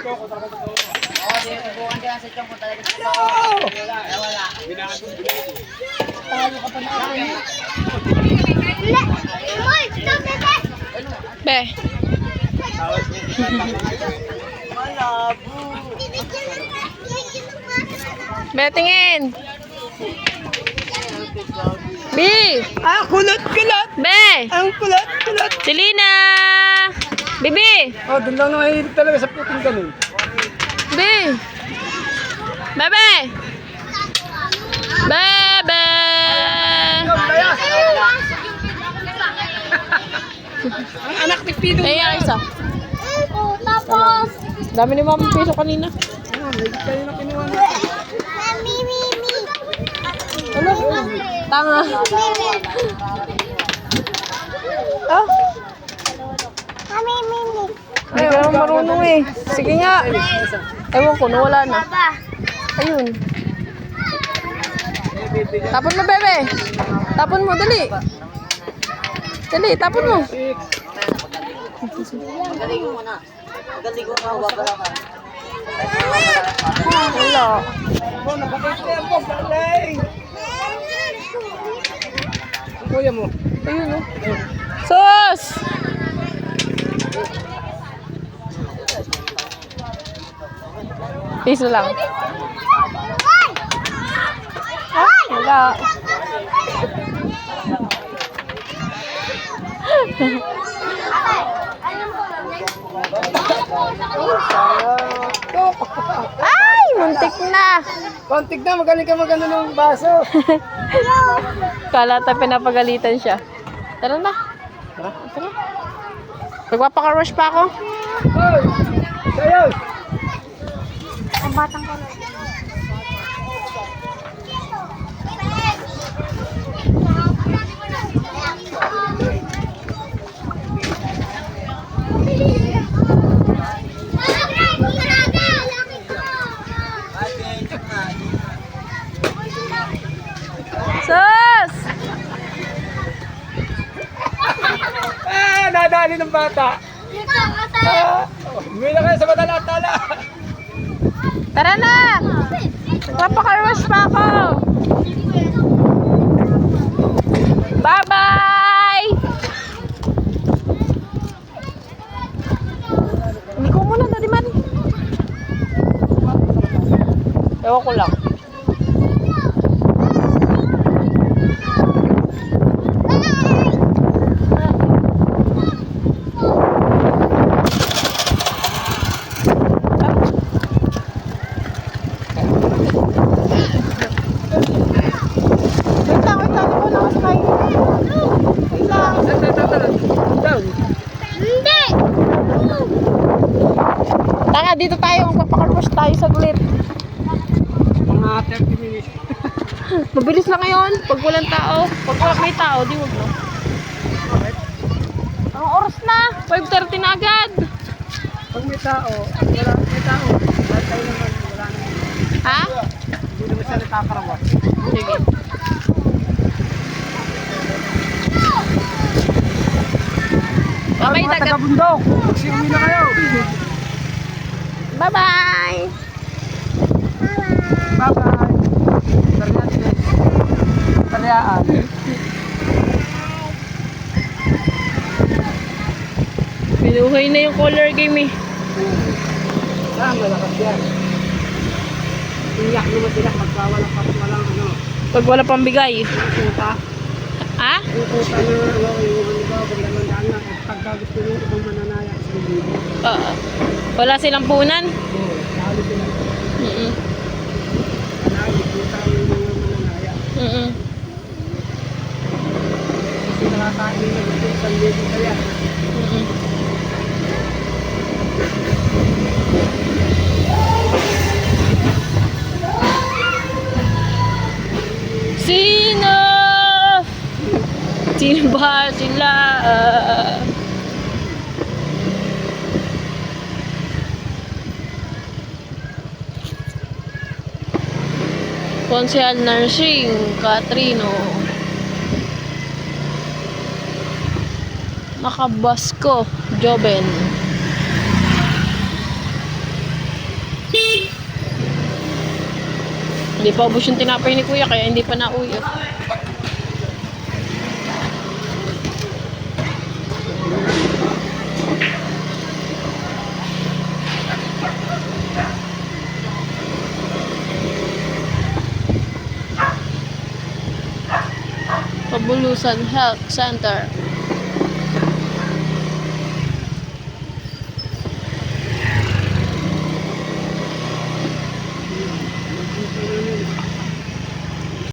Be. Be, tingin. B. Ah, kulot-kulot. Be. Ang kulot-kulot. Selena. Bibi. Oh, doon lang nahihilig talaga sa puting ganun. Be. Bebe. Bebe. Ang anak ni Pido. Kaya isa. Tapos, Dami ni Mama Piso kanina. May kayo na kinuha na. Ano? Tanga. Oh. Hindi ka naman marunong eh. Sige nga. Ewan ko, nawala na. Ayun. Tapon mo, bebe. Tapon mo, dali. Dali, tapon mo. Galing mo na. Galing mo na, wabala ka. Wala. Oh, napakita yan po. Galing. Kuya mo. Ayun, oh. Sus! Piso lang. Wala. Ay, muntik na. Kontik na, magaling ka magano ng baso. Kala tayo pinapagalitan siya. Tara na. Tara. Magpapaka-rush pa ako. Hoy! Sayaw! ang batang ko. Sus! Ah, nadali ng bata. Ah, umuwi na kayo sa madala-tala. Tara na! Magpapaka-rush pa ako. Bye-bye! Hindi ko muna, Daddy Man. Ewan ko lang. Tara, dito tayo. Magpapaka-rush tayo saglit. Mga 30 minutes. Mabilis lang ngayon. Pag walang tao. Pag may tao, di wag na. Ang oras na. 5:30 na agad. Pag may tao, wala may tao. Lahat tayo naman, wala naman. Ha? Hindi naman siya nakakarawas. Sige. Mamay Mga dagat. taga-bundok, magsiuwi na kayo. Bye-bye. Bye-bye. Tariyan. Tariyaan. Binuhay na yung color game eh. Saan malakas yan? Iyak naman sila pagka walang ano. Pag wala pang bigay. Kuta. Ha? Yung kuta na yung halimbawa pag lamandaan na pagka gusto nyo ibang mananaya sa libo. Wala silang punan. Oo, lalo sila. Lalo kuta yung mga mananaya. Kasi nakakain na gusto sa libo kaya. Sino? Sino ba sila? Konsehal Nursing, Catrino. Makabasko, Joben. Hindi pa ubos yung tinapay ni kuya, kaya hindi pa nauyo. Pabulusan Health Center.